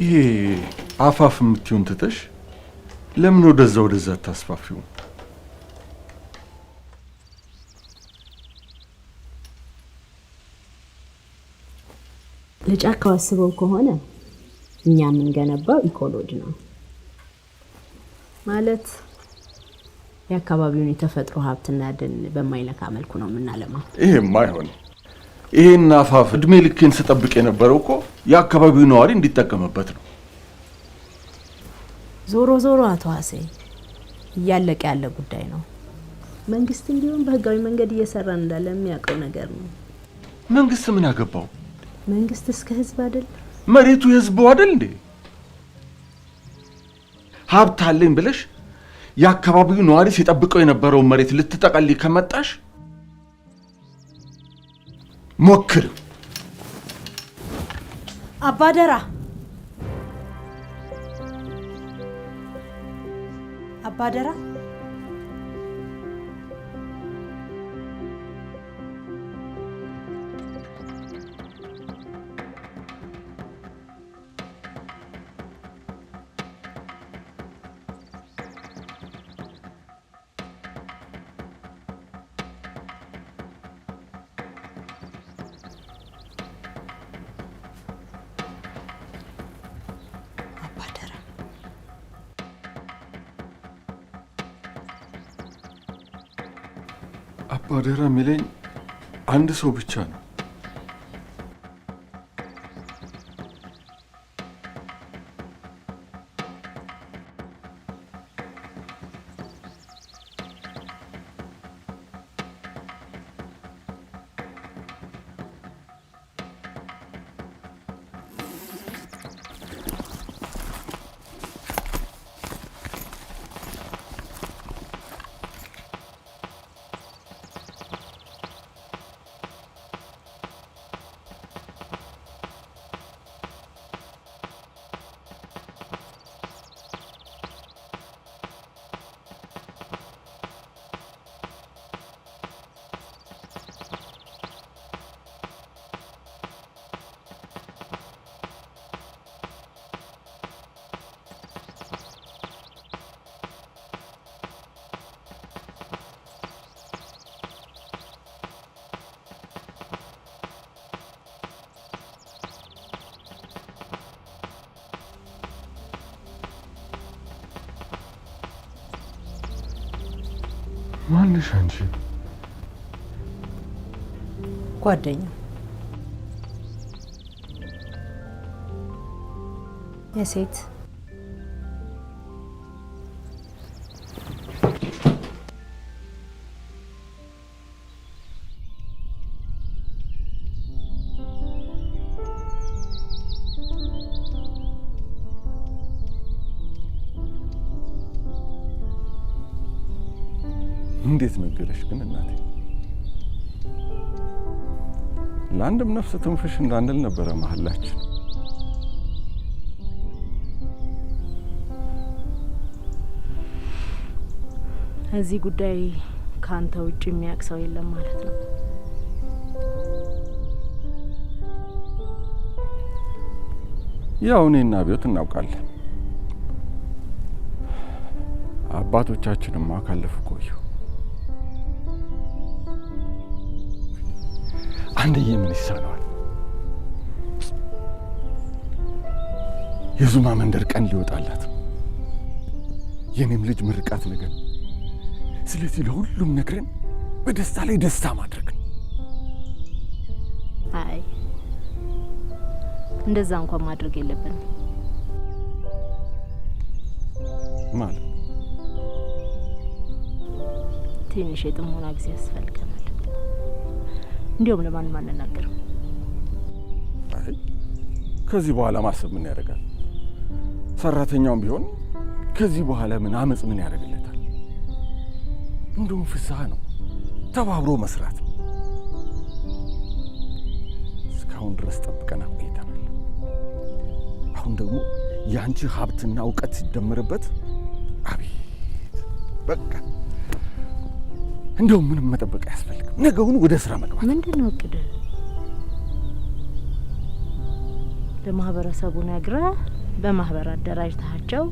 ይሄ አፋፍ የምትሆን ትተሽ ለምን ወደዛ ታስፋፊው? ለጫካው አስበው ከሆነ እኛ የምንገነባው ኢኮሎጂ ነው ማለት የአካባቢውን የተፈጥሮ ሀብትና ደን በማይነካ መልኩ ነው የምናለማው። ይሄማ አይሆን። ይሄን አፋፍ እድሜ ልኬን ስጠብቅ የነበረው እኮ የአካባቢው ነዋሪ እንዲጠቀምበት ነው። ዞሮ አቶ ሀሴ እያለቀ ያለ ጉዳይ ነው። መንግስት እንዲሁም በህጋዊ መንገድ እየሰራ እንዳለ የሚያውቀው ነገር ነው። መንግስት ምን አገባው? መንግስት እስከ ህዝብ አይደል? መሬቱ የህዝቡ አይደል እንዴ? ሀብት አለኝ ብለሽ የአካባቢው ነዋሪ ሲጠብቀው የነበረው መሬት ልትጠቀልይ ከመጣሽ ሞክር። አባደራ አባደራ የሚለኝ አንድ ሰው ብቻ ነው። ማንሽ አንቺ? ጓደኛ የሴት እንዴት ነገረሽ ግን እናቴ? ለአንድም ነፍስ ትንፍሽ እንዳንል ነበረ መሐላችን። እዚህ ጉዳይ ካንተ ውጭ የሚያውቅ ሰው የለም ማለት ነው? ያው እኔና አብዮት እናውቃለን። አባቶቻችንማ ካለፉ ቆዩ። አንድዬ ምን ይሳነዋል? የዙማ መንደር ቀን ሊወጣላት የኔም ልጅ ምርቃት ነገር። ስለዚህ ለሁሉም ነግረን በደስታ ላይ ደስታ ማድረግ ነው። አይ እንደዛ እንኳን ማድረግ የለብንም ማለት ትንሽ የጥሞና ጊዜ ያስፈልገናል። እንዲሁም ለማንም አንናገርም። አይ ከዚህ በኋላ ማሰብ ምን ያደርጋል? ሰራተኛውም ቢሆን ከዚህ በኋላ ምን አመጽ ምን ያደርግለታል? እንደውም ፍስሐ ነው፣ ተባብሮ መስራት ነው። እስካሁን ድረስ ጠብቀን አቆይተናል። አሁን ደግሞ ያንቺ ሀብትና እውቀት ሲደመርበት አቤት በቃ እንደውም ምንም መጠበቅ አያስፈልግም። ነገውን ወደ ስራ መግባት። ምንድነው እቅድ? ለማህበረሰቡ ነግረህ በማህበር አደራጅታቸው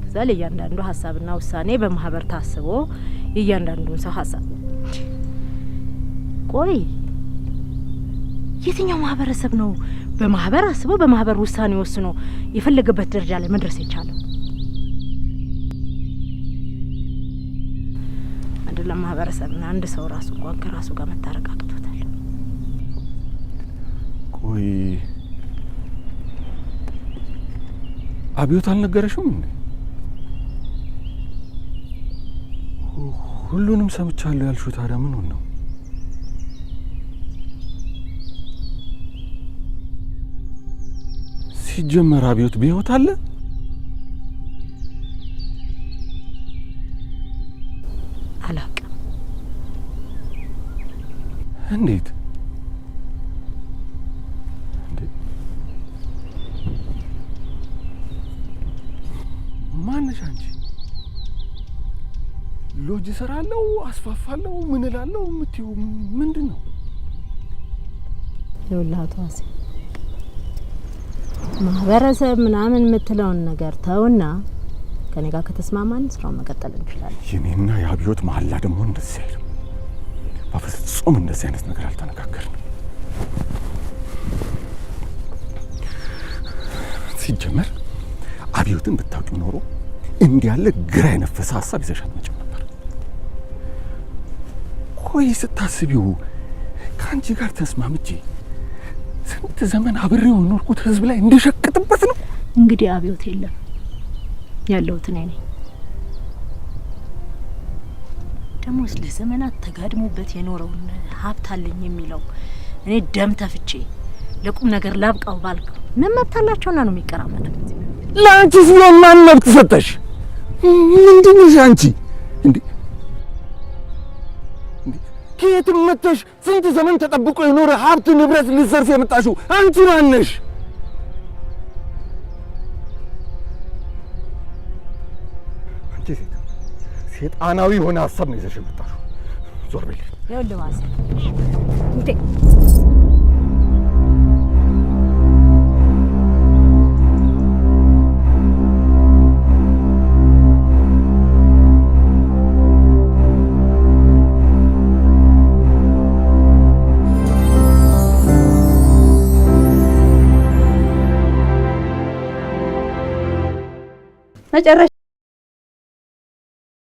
ከዛ ለእያንዳንዱ ሐሳብና ውሳኔ በማህበር ታስቦ የእያንዳንዱን ሰው ሐሳብ ቆይ የትኛው ማህበረሰብ ነው በማህበር አስቦ በማህበር ውሳኔ ወስኖ የፈለገበት ደረጃ ላይ መድረስ የቻለው? አይደለም ማህበረሰብና አንድ ሰው ራሱ እንኳን ከራሱ ጋር መታረቅ አቅቶታል። ቆይ አብዮት አልነገረሽም እንዴ? ሁሉንም ሰምቻለሁ ያልሽው ታዲያ ምን ነው? ሲጀመር አብዮት በሕይወት አለ? አላውቅም። እንዴት ማነሽ አንቺ? ሎጅ እሰራለሁ አስፋፋለሁ ምን እላለሁ የምትይው ምንድን ነው? ይኸውልህ አቶ ዋሴ ማህበረሰብ ምናምን የምትለውን ነገር ተውና ከኔ ጋር ከተስማማን ስራውን መቀጠል እንችላለን። የኔና የአብዮት መሀላ ደግሞ እንደዚህ አይደለም። በፍጹም እንደዚህ አይነት ነገር አልተነጋገርንም። ሲጀመር አብዮትን ብታውቂው ኖሮ እንዲህ ያለ ግራ የነፈሰ ሀሳብ ይዘሻት መጭም ነበር። ቆይ ስታስቢው ከአንቺ ጋር ተስማምቼ ስንት ዘመን አብሬው ኖርኩት ህዝብ ላይ እንደሸቅጥበት ነው። እንግዲህ አብዮት የለም ያለሁት እኔ ነኝ። ደሞስ ለዘመናት ተጋድሞበት የኖረውን ሀብት አለኝ የሚለው እኔ ደም ተፍቼ ለቁም ነገር ላብቃው ባልክ ምን መብት አላቸውና ነው የሚቀራመጡት? ለአንቺ ሲሆን ማን መብት ሰጠሽ? ምንድን ነሽ አንቺ? እንዴ ከየትም መጥተሽ ስንት ዘመን ተጠብቆ የኖረ ሀብት ንብረት ልትዘርፍ የመጣሽው አንቺ ማን ነሽ? አንቺ ሴጣናዊ የሆነ ሀሳብ ነው ይዘሽ የመጣሽው። ዞር በል። ይኸውልህ ዋሴ እንዴ መጨረሻ